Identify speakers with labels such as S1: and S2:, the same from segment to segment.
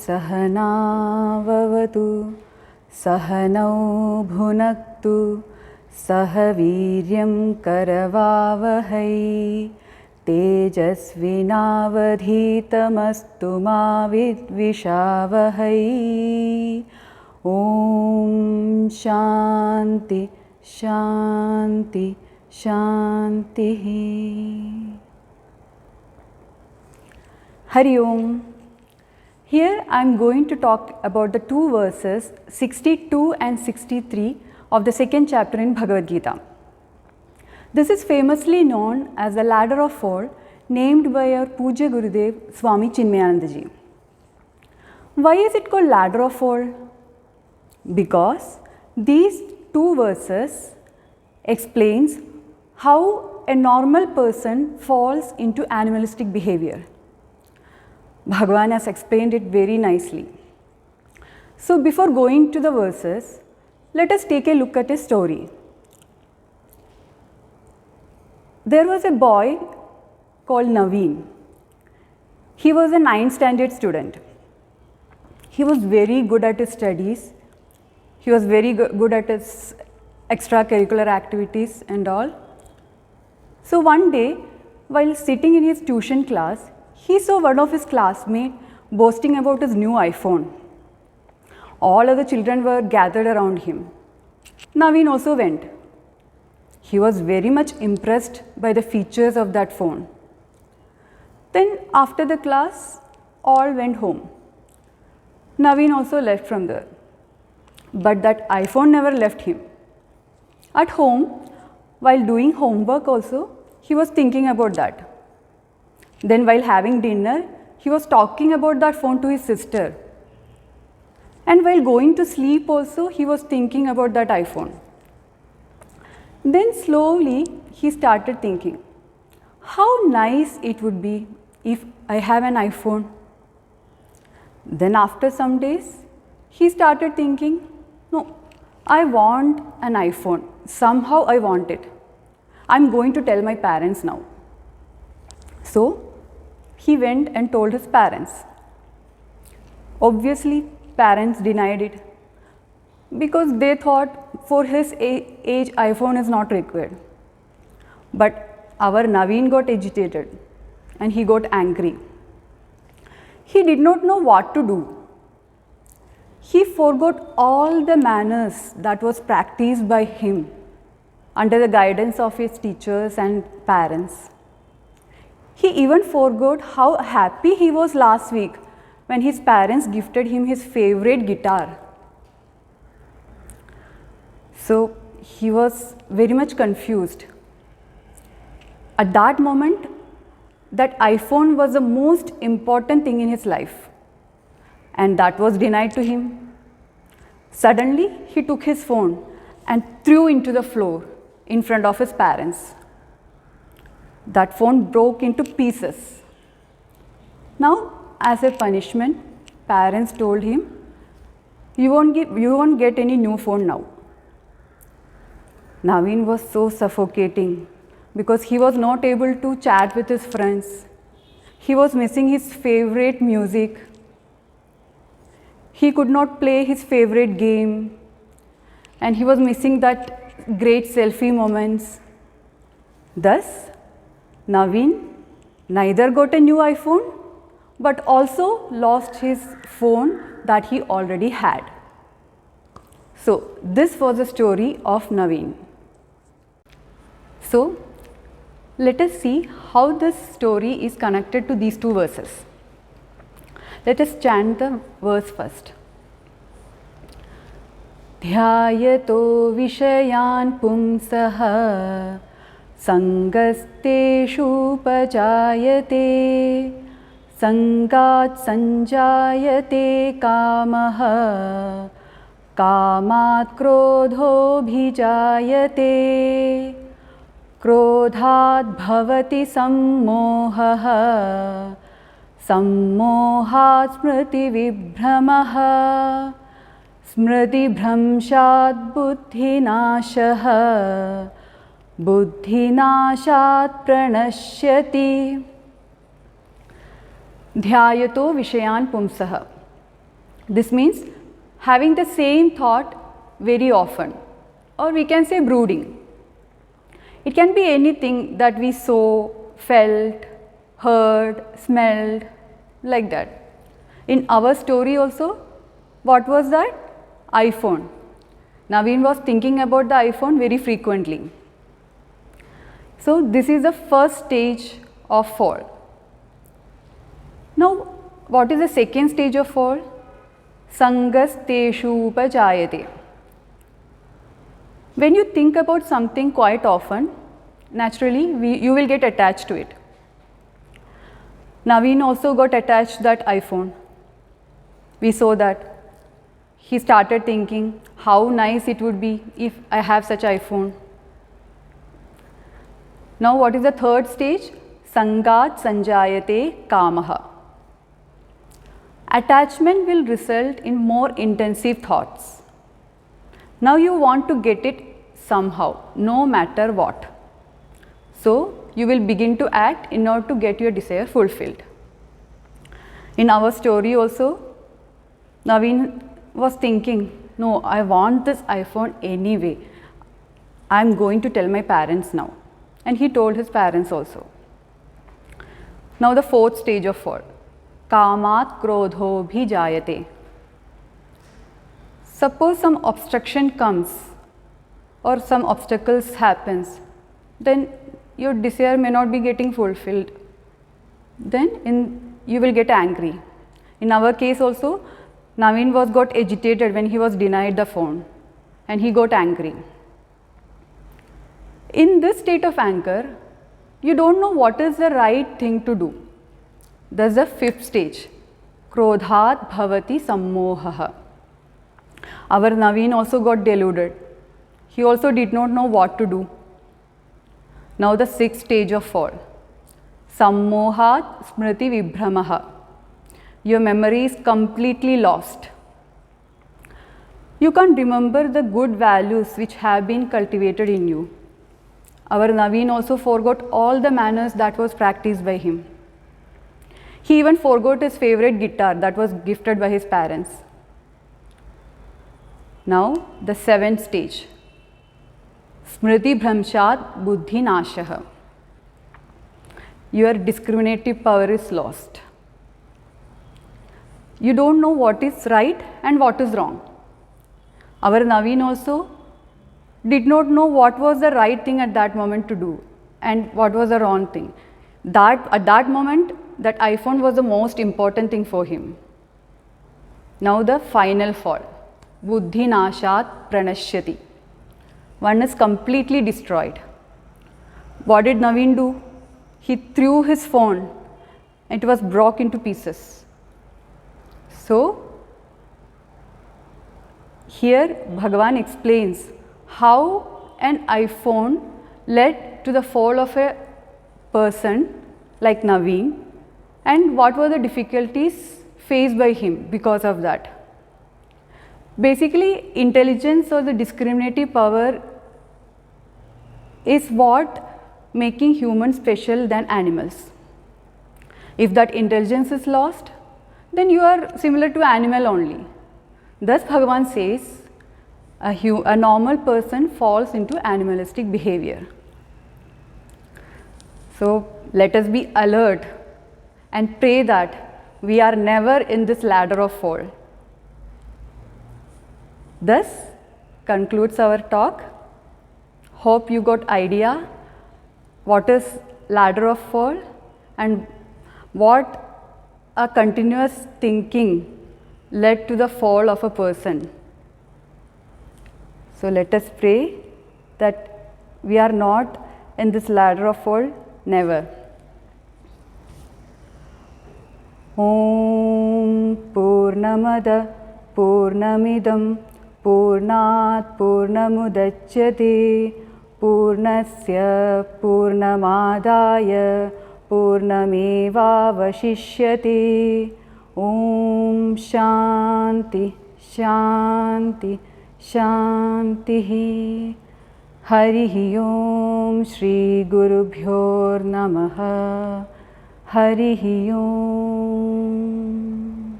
S1: सहनाववतु सहनौ भुनक्तु सह वीर्यं करवावहै तेजस्विनावधीतमस्तु मा विद्विषावहै। ॐ शान्ति शान्ति शान्तिः। Hari Om. Here I am going to talk about the two verses 62 and 63 of the second chapter in Bhagavad Gita. This is famously known as the ladder of four, named by our Pujya Gurudev Swami Chinmayananda Ji. Why is it called ladder of four? Because these two verses explains how a normal person falls into animalistic behavior. Bhagavan has explained it very nicely. So before going to the verses, let us take a look at a story. There was a boy called Naveen. He was a 9th standard student. He was very good at his studies. He was very good at his extracurricular activities and all. So one day, while sitting in his tuition class, he saw one of his classmates boasting about his new iPhone. All other children were gathered around him. Naveen also went. He was very much impressed by the features of that phone. Then after the class, all went home. Naveen also left from there. But that iPhone never left him. At home, while doing homework also, he was thinking about that. Then while having dinner, he was talking about that phone to his sister. And while going to sleep also, he was thinking about that iPhone. Then slowly, he started thinking, how nice it would be if I have an iPhone. Then after some days, he started thinking, no, I want an iPhone. Somehow I want it. I'm going to tell my parents now. So, he went and told his parents. Obviously, parents denied it because they thought for his age iPhone is not required. But our Naveen got agitated and he got angry. He did not know what to do. He forgot all the manners that was practiced by him under the guidance of his teachers and parents. He even forgot how happy he was last week when his parents gifted him his favorite guitar. So he was very much confused. At that moment, that iPhone was the most important thing in his life, and that was denied to him. Suddenly, he took his phone and threw into the floor in front of his parents. That phone broke into pieces. Now, as a punishment, parents told him, you won't get any new phone now. Naveen was so suffocating because he was not able to chat with his friends. He was missing his favorite music. He could not play his favorite game. And he was missing that great selfie moments. Thus, Naveen neither got a new iPhone but also lost his phone that he already had. So, this was the story of Naveen. So, let us see how this story is connected to these two verses. Let us chant the verse first. Dhyayato vishayan pumsaha Sangastheshu pajayate Sangat sanjayate kamaha Kamat krodho bhijayate Krodhat bhavati sammohaha Sammohat smriti vibhramaha Smriti bhramshat buddhinashaha Buddhinashat pranashyati. Dhyayato vishayan pumsaha. This means having the same thought very often, or we can say brooding. It can be anything that we saw, felt, heard, smelled, like that. In our story also, what was that? iPhone. Naveen was thinking about the iPhone very frequently. So this is the first stage of fall. Now, what is the second stage of fall? Sangasteshu upajayate. When you think about something quite often, naturally you will get attached to it. Naveen also got attached to that iPhone. We saw that. He started thinking how nice it would be if I have such iPhone. Now what is the third stage? Sangat sanjayate kamaha. Attachment will result in more intensive thoughts. Now you want to get it somehow, no matter what. So you will begin to act in order to get your desire fulfilled. In our story also, Naveen was thinking, no, I want this iPhone anyway. I am going to tell my parents now. And he told his parents also. Now the fourth stage of fall. Kamat krodho bhi jayate. Suppose some obstruction comes or some obstacles happens, then your desire may not be getting fulfilled. Then you will get angry. In our case also, Naveen got agitated when he was denied the phone and he got angry. In this state of anger, you don't know what is the right thing to do. That's the fifth stage. Krodhat bhavati sammohaha. Our Naveen also got deluded. He also did not know what to do. Now the sixth stage of fall. Sammohat smriti vibhramaha. Your memory is completely lost. You can't remember the good values which have been cultivated in you. Our Naveen also forgot all the manners that was practiced by him. He even forgot his favorite guitar that was gifted by his parents. Now the seventh stage. Smriti bhramshat buddhi nashaha. Your discriminative power is lost. You don't know what is right and what is wrong. Our Naveen also did not know what was the right thing at that moment to do and what was the wrong thing. At that moment, that iPhone was the most important thing for him. Now the final fall. Buddhi nashat pranashyati. One is completely destroyed. What did Naveen do? He threw his phone and it was broke into pieces. So, here Bhagavan explains how an iPhone led to the fall of a person like Naveen and what were the difficulties faced by him because of that. Basically, intelligence or the discriminative power is what making humans special than animals. If that intelligence is lost, then you are similar to animal only. Thus Bhagavan says, a normal person falls into animalistic behavior. So let us be alert and pray that we are never in this ladder of fall. Thus concludes our talk. Hope you got idea what is ladder of fall and what a continuous thinking led to the fall of a person. So let us pray that we are not in this ladder of fall, never. Om Purnamada Purnamidam Purnat Purnamudachyate Purnasya Purnamadaya Purnamevavashishyate. Om Shanti Shanti Shanti. Harihi Om Shri Gurubhyor Namaha. Harihi Om.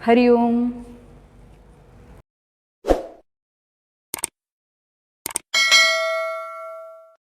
S1: Hari Om.